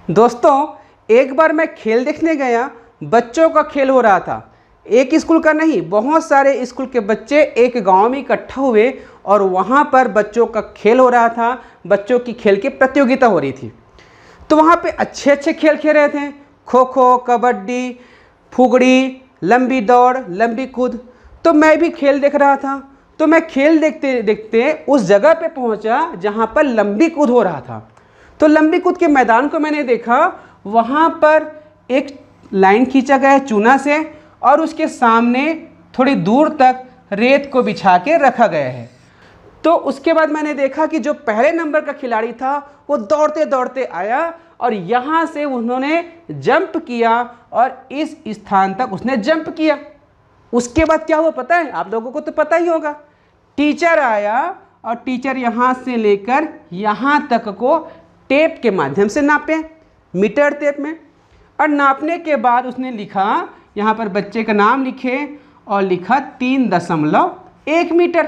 दोस्तों, एक बार मैं खेल देखने गया, बच्चों का खेल हो रहा था। एक स्कूल का नहीं, बहुत सारे स्कूल के बच्चे एक गांव में इकट्ठा हुए और वहां पर बच्चों का खेल हो रहा था। बच्चों की खेल की प्रतियोगिता हो रही थी। तो वहां पे अच्छे अच्छे खेल खेल रहे थे, खो खो, कबड्डी, फुगड़ी, लंबी दौड़, लंबी कूद। तो मैं भी खेल देख रहा था। तो मैं खेल देखते देखते उस जगह पे पहुंचा जहां पर लंबी कूद हो रहा था। तो लंबी कूद के मैदान को मैंने देखा, वहाँ पर एक लाइन खींचा गया है चूना से और उसके सामने थोड़ी दूर तक रेत को बिछा के रखा गया है। तो उसके बाद मैंने देखा कि जो पहले नंबर का खिलाड़ी था वो दौड़ते दौड़ते आया और यहाँ से उन्होंने जंप किया और इस स्थान तक उसने जंप किया। उसके बाद क्या हुआ पता है? आप लोगों को तो पता ही होगा। टीचर आया और टीचर यहाँ से लेकर यहाँ तक को टेप के माध्यम से नापे, मीटर टेप में। और नापने के बाद उसने लिखा, यहाँ पर बच्चे का नाम लिखे और लिखा 3.1 मीटर,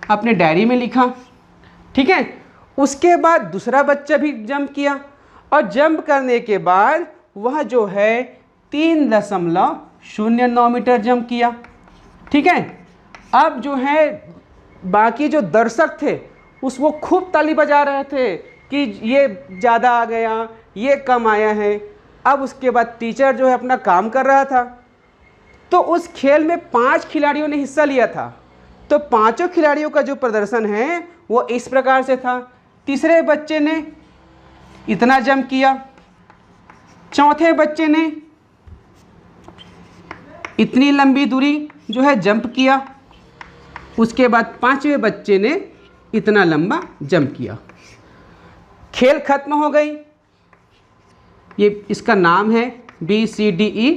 अपने डायरी में लिखा। ठीक है। उसके बाद दूसरा बच्चा भी जंप किया और जंप करने के बाद वह जो है 3.09 मीटर जंप किया। ठीक है। अब जो है बाकी जो दर्शक थे वो खूब ताली बजा रहे थे कि ये ज़्यादा आ गया, ये कम आया है। अब उसके बाद टीचर जो है अपना काम कर रहा था। तो उस खेल में 5 खिलाड़ियों ने हिस्सा लिया था। तो पांचों खिलाड़ियों का जो प्रदर्शन है वो इस प्रकार से था। तीसरे बच्चे ने इतना जंप किया, चौथे बच्चे ने इतनी लंबी दूरी जो है जंप किया, उसके बाद पांचवें बच्चे ने इतना लंबा जंप किया। खेल खत्म हो गई। ये इसका नाम है BCDE।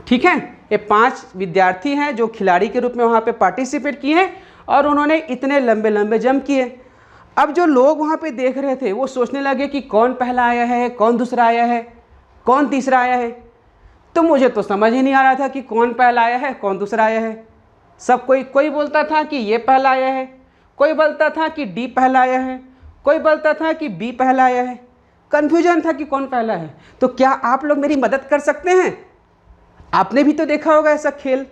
ठीक है। ये 5 विद्यार्थी हैं जो खिलाड़ी के रूप में वहाँ पे पार्टिसिपेट किए हैं और उन्होंने इतने लंबे लंबे जंप किए। अब जो लोग वहाँ पे देख रहे थे वो सोचने लगे कि कौन पहला आया है, कौन दूसरा आया है, कौन तीसरा आया है। तो मुझे तो समझ ही नहीं आ रहा था कि कौन पहला आया है, कौन दूसरा आया है। सब कोई बोलता था कि ये पहला आया है, कोई बोलता था कि D पहला आया है, कोई बोलता था कि B पहला आया है। कन्फ्यूजन था कि कौन पहला है। तो क्या आप लोग मेरी मदद कर सकते हैं? आपने भी तो देखा होगा ऐसा खेल।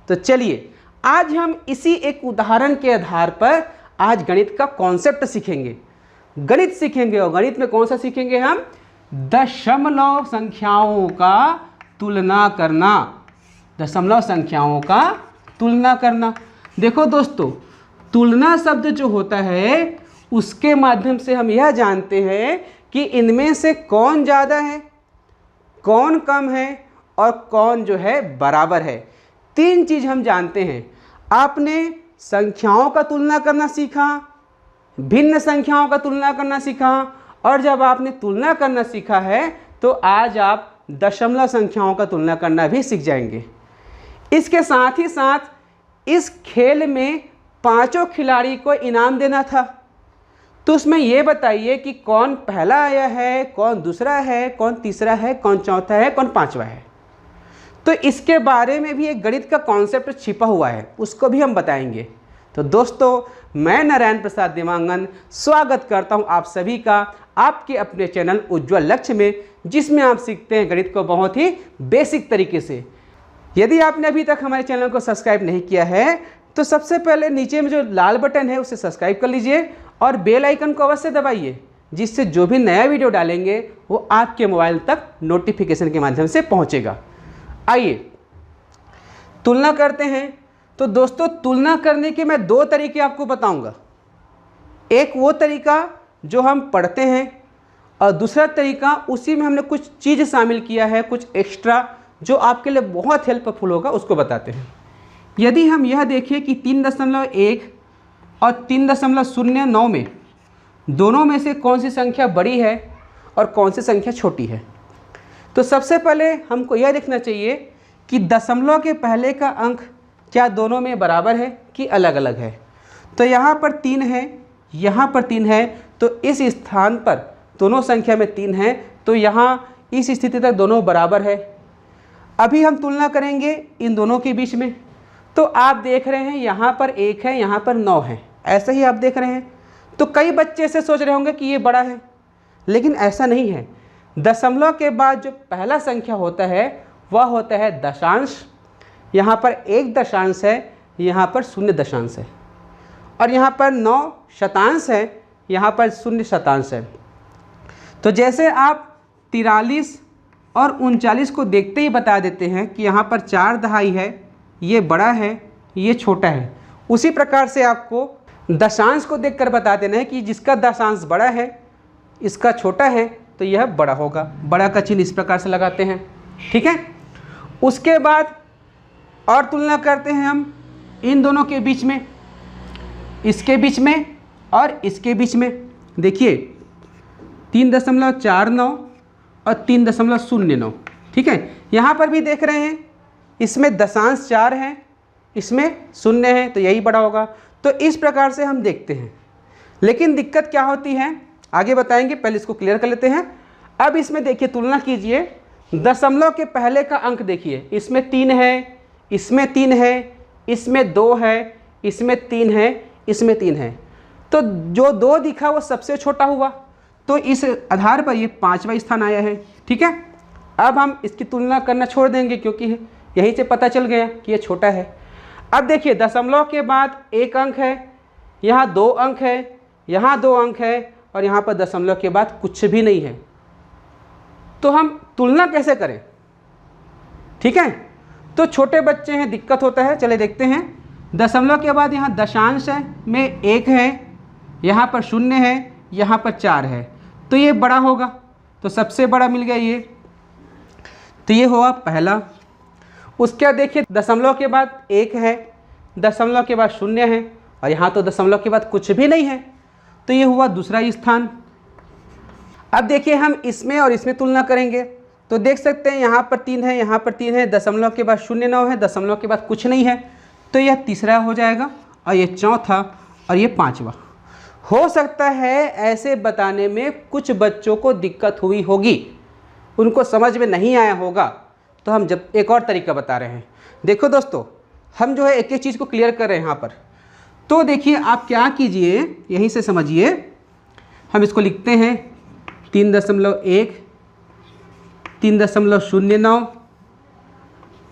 तो चलिए आज हम इसी एक उदाहरण के आधार पर आज गणित का कॉन्सेप्ट सीखेंगे। गणित सीखेंगे और गणित में कौन सा सीखेंगे हम? दशमलव संख्याओं का तुलना करना। दशमलव संख्याओं का तुलना करना। देखो दोस्तों, तुलना शब्द जो होता है उसके माध्यम से हम यह जानते हैं कि इनमें से कौन ज़्यादा है, कौन कम है और कौन जो है बराबर है। 3 चीज़ हम जानते हैं। आपने संख्याओं का तुलना करना सीखा, भिन्न संख्याओं का तुलना करना सीखा और जब आपने तुलना करना सीखा है तो आज आप दशमलव संख्याओं का तुलना करना भी सीख जाएंगे। इसके साथ ही साथ इस खेल में 5 खिलाड़ी को इनाम देना था। तो उसमें ये बताइए कि कौन पहला आया है, कौन दूसरा है, कौन तीसरा है, कौन चौथा है, कौन पांचवा है। तो इसके बारे में भी एक गणित का कॉन्सेप्ट छिपा हुआ है, उसको भी हम बताएंगे। तो दोस्तों, मैं नारायण प्रसाद देवांगन स्वागत करता हूं आप सभी का आपके अपने चैनल उज्ज्वल लक्ष्य में, जिसमें आप सीखते हैं गणित को बहुत ही बेसिक तरीके से। यदि आपने अभी तक हमारे चैनल को सब्सक्राइब नहीं किया है तो सबसे पहले नीचे में जो लाल बटन है उसे सब्सक्राइब कर लीजिए और बेल आइकन को अवश्य दबाइए, जिससे जो भी नया वीडियो डालेंगे वो आपके मोबाइल तक नोटिफिकेशन के माध्यम से पहुंचेगा। आइए तुलना करते हैं। तो दोस्तों, तुलना करने के मैं 2 तरीके आपको बताऊंगा। एक वो तरीका जो हम पढ़ते हैं और दूसरा तरीका उसी में हमने कुछ चीज़ शामिल किया है, कुछ एक्स्ट्रा जो आपके लिए बहुत हेल्पफुल होगा, उसको बताते हैं। यदि हम यह देखें कि 3.1 और 3.09 में दोनों में से कौन सी संख्या बड़ी है और कौन सी संख्या छोटी है, तो सबसे पहले हमको यह देखना चाहिए कि दशमलव के पहले का अंक क्या दोनों में बराबर है कि अलग अलग है। तो यहाँ पर 3 है, यहाँ पर 3 है, तो इस स्थान पर दोनों संख्या में 3 है, तो यहाँ इस स्थिति तक दोनों बराबर है। अभी हम तुलना करेंगे इन दोनों के बीच में। तो आप देख रहे हैं यहाँ पर 1 है, यहाँ पर 9 है, ऐसे ही आप देख रहे हैं। तो कई बच्चे ऐसे सोच रहे होंगे कि ये बड़ा है, लेकिन ऐसा नहीं है। दशमलव के बाद जो पहला संख्या होता है वह होता है दशांश। यहाँ पर 1 दशांश है, यहाँ पर 0 दशांश है, और यहाँ पर 9 शतांश है, यहाँ पर 0 शतांश है। तो जैसे आप 43 और 39 को देखते ही बता देते हैं कि यहाँ पर 4 दहाई है, ये बड़ा है, ये छोटा है, उसी प्रकार से आपको दशांश को देखकर बता देना है कि जिसका दशांश बड़ा है, इसका छोटा है, तो यह बड़ा होगा। बड़ा का चिन्ह इस प्रकार से लगाते हैं, ठीक है। उसके बाद और तुलना करते हैं हम इन दोनों के बीच में, इसके बीच में और इसके बीच में। देखिए 3.49 और 3.09, ठीक है। यहाँ पर भी देख रहे हैं, इसमें दशांश 4 है, इसमें 0 है, तो यही बड़ा होगा। तो इस प्रकार से हम देखते हैं। लेकिन दिक्कत क्या होती है आगे बताएंगे, पहले इसको क्लियर कर लेते हैं। अब इसमें देखिए तुलना कीजिए, दशमलव के पहले का अंक देखिए, इसमें 3 है, इसमें 3 है, इसमें 2 है, इसमें 3 है, इसमें 3 है। तो जो 2 दिखा वो सबसे छोटा हुआ, तो इस आधार पर ये 5वां स्थान आया है, ठीक है। अब हम इसकी तुलना करना छोड़ देंगे क्योंकि यहीं से पता चल गया कि ये छोटा है। अब देखिए दशमलव के बाद 1 अंक है, यहाँ 2 अंक है, यहाँ 2 अंक है, और यहाँ पर दशमलव के बाद कुछ भी नहीं है। तो हम तुलना कैसे करें, ठीक है। तो छोटे बच्चे हैं, दिक्कत होता है। चले देखते हैं। दशमलव के बाद यहाँ दशांश है में 1 है, यहाँ पर 0 है, यहाँ पर 4 है, तो ये बड़ा होगा। तो सबसे बड़ा मिल गया ये, तो ये हुआ पहला। उसके बाद देखिए दशमलव के बाद 1 है, दशमलव के बाद 0 है, और यहाँ तो दशमलव के बाद कुछ भी नहीं है, तो ये हुआ दूसरा स्थान। अब देखिए हम इसमें और इसमें तुलना करेंगे तो देख सकते हैं यहाँ पर 3 है, यहाँ पर 3 है, दशमलव के बाद 0 है, दशमलव के बाद कुछ नहीं है, तो यह तीसरा हो जाएगा, और ये चौथा, और ये 5वां। हो सकता है ऐसे बताने में कुछ बच्चों को दिक्कत हुई होगी, उनको समझ में नहीं आया होगा, तो हम जब एक और तरीका बता रहे हैं। देखो दोस्तों, हम जो है एक एक चीज़ को क्लियर कर रहे हैं यहाँ पर। तो देखिए आप क्या कीजिए, यहीं से समझिए। हम इसको लिखते हैं 3.1, 3.09,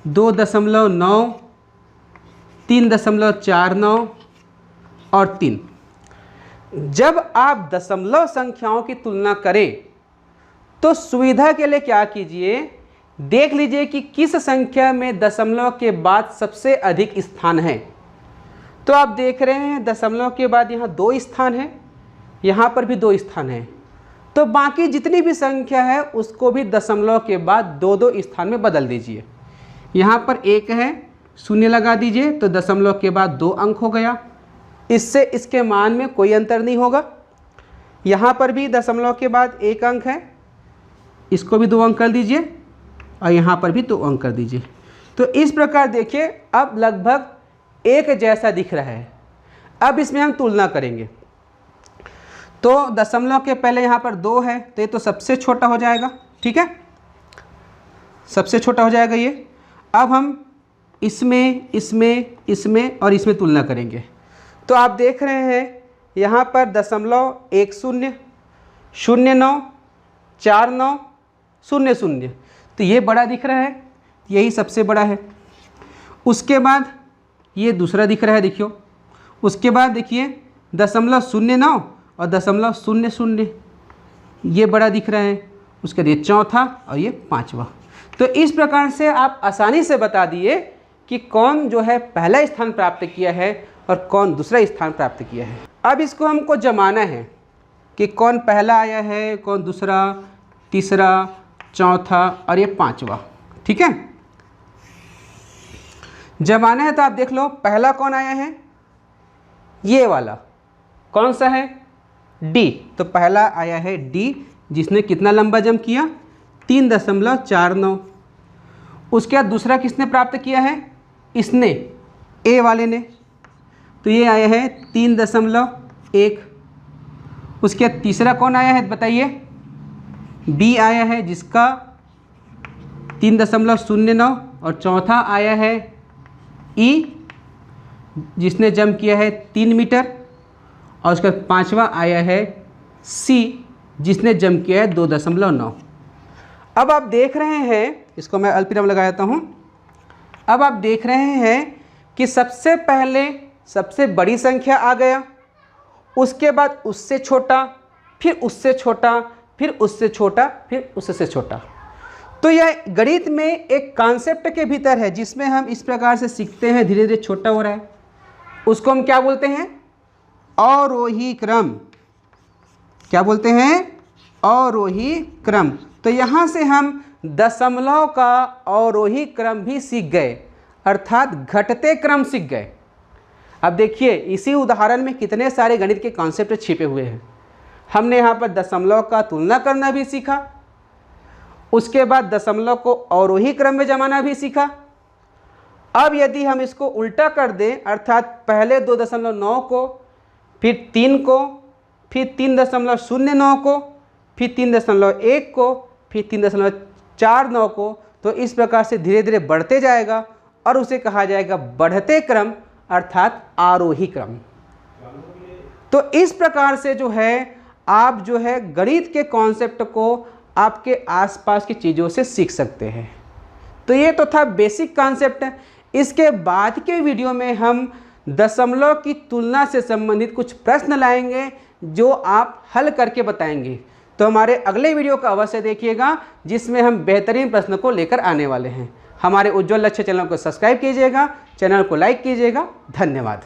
2.9, 3.49 और 3। जब आप दशमलव संख्याओं की तुलना करें तो सुविधा के लिए क्या कीजिए, देख लीजिए कि किस संख्या में दशमलव के बाद सबसे अधिक स्थान है। तो आप देख रहे हैं दशमलव के बाद यहाँ 2 स्थान है, यहाँ पर भी 2 स्थान है, तो बाकी जितनी भी संख्या है उसको भी दशमलव के बाद 2-2 स्थान में बदल दीजिए। यहाँ पर 1 है, 0 लगा दीजिए, तो दशमलव के बाद 2 अंक हो गया। इससे इसके मान में कोई अंतर नहीं होगा। यहाँ पर भी दशमलव के बाद 1 अंक है, इसको भी 2 अंक कर दीजिए, और यहाँ पर भी 2 अंक कर दीजिए। तो इस प्रकार देखिए अब लगभग एक जैसा दिख रहा है। अब इसमें हम तुलना करेंगे। तो दशमलव के पहले यहाँ पर 2 है, तो ये तो सबसे छोटा हो जाएगा, ठीक है, सबसे छोटा हो जाएगा ये। अब हम इसमें, इसमें, इसमें और इसमें तुलना करेंगे। तो आप देख रहे हैं यहाँ पर 0.10, 09, 49, 00, तो ये बड़ा दिख रहा है, यही सबसे बड़ा है। उसके बाद ये दूसरा दिख रहा है, देखियो। उसके बाद देखिए 0.09 और 0.00, ये बड़ा दिख रहा है। उसके बाद ये चौथा और ये 5वां। तो इस प्रकार से आप आसानी से बता दिए कि कौन जो है पहला स्थान प्राप्त किया है और कौन दूसरा स्थान प्राप्त किया है। अब इसको हमको जमाना है कि कौन पहला आया है, कौन दूसरा, तीसरा, चौथा और ये 5वां, ठीक है। जमाना है तो आप देख लो पहला कौन आया है, ये वाला कौन सा है, डी। तो पहला आया है डी, जिसने कितना लंबा जंप किया, 3.49। उसके बाद दूसरा किसने प्राप्त किया है, इसने, ए वाले ने, तो ये आया है 3.1। उसके बाद तीसरा कौन आया है बताइए, बी आया है जिसका 3.09, और चौथा आया है ई, जिसने जंप किया है 3 मीटर, और उसके बाद 5वां आया है सी, जिसने जंप किया है 2.9। अब आप देख रहे हैं, इसको मैं अल्पविराम लगा देता हूँ। अब आप देख रहे हैं कि सबसे पहले सबसे बड़ी संख्या आ गया, उसके बाद उससे छोटा, फिर उससे छोटा, फिर उससे छोटा, फिर उससे छोटा। तो यह गणित में एक कॉन्सेप्ट के भीतर है जिसमें हम इस प्रकार से सीखते हैं, धीरे धीरे छोटा हो रहा है, उसको हम क्या बोलते हैं? अवरोही क्रम। क्या बोलते हैं? अवरोही क्रम। तो यहाँ से हम दशमलव का अवरोही क्रम भी सीख गए, अर्थात घटते क्रम सीख गए। अब देखिए इसी उदाहरण में कितने सारे गणित के कॉन्सेप्ट छिपे हुए हैं। हमने यहाँ पर दशमलव का तुलना करना भी सीखा, उसके बाद दशमलव को अवरोही क्रम में जमाना भी सीखा। अब यदि हम इसको उल्टा कर दें, अर्थात पहले 2.9 को, फिर 3 को, फिर 3.09 को, फिर 3.1 को, फिर 3.49 को, तो इस प्रकार से धीरे धीरे बढ़ते जाएगा और उसे कहा जाएगा बढ़ते क्रम, अर्थात आरोही क्रम। तो इस प्रकार से जो है आप जो है गणित के कॉन्सेप्ट को आपके आसपास की चीज़ों से सीख सकते हैं। तो ये तो था बेसिक कॉन्सेप्ट। इसके बाद के वीडियो में हम दशमलव की तुलना से संबंधित कुछ प्रश्न लाएंगे जो आप हल करके बताएंगे। तो हमारे अगले वीडियो को अवश्य देखिएगा जिसमें हम बेहतरीन प्रश्न को लेकर आने वाले हैं। हमारे उज्ज्वल लक्ष्य चैनल को सब्सक्राइब कीजिएगा, चैनल को लाइक कीजिएगा। धन्यवाद।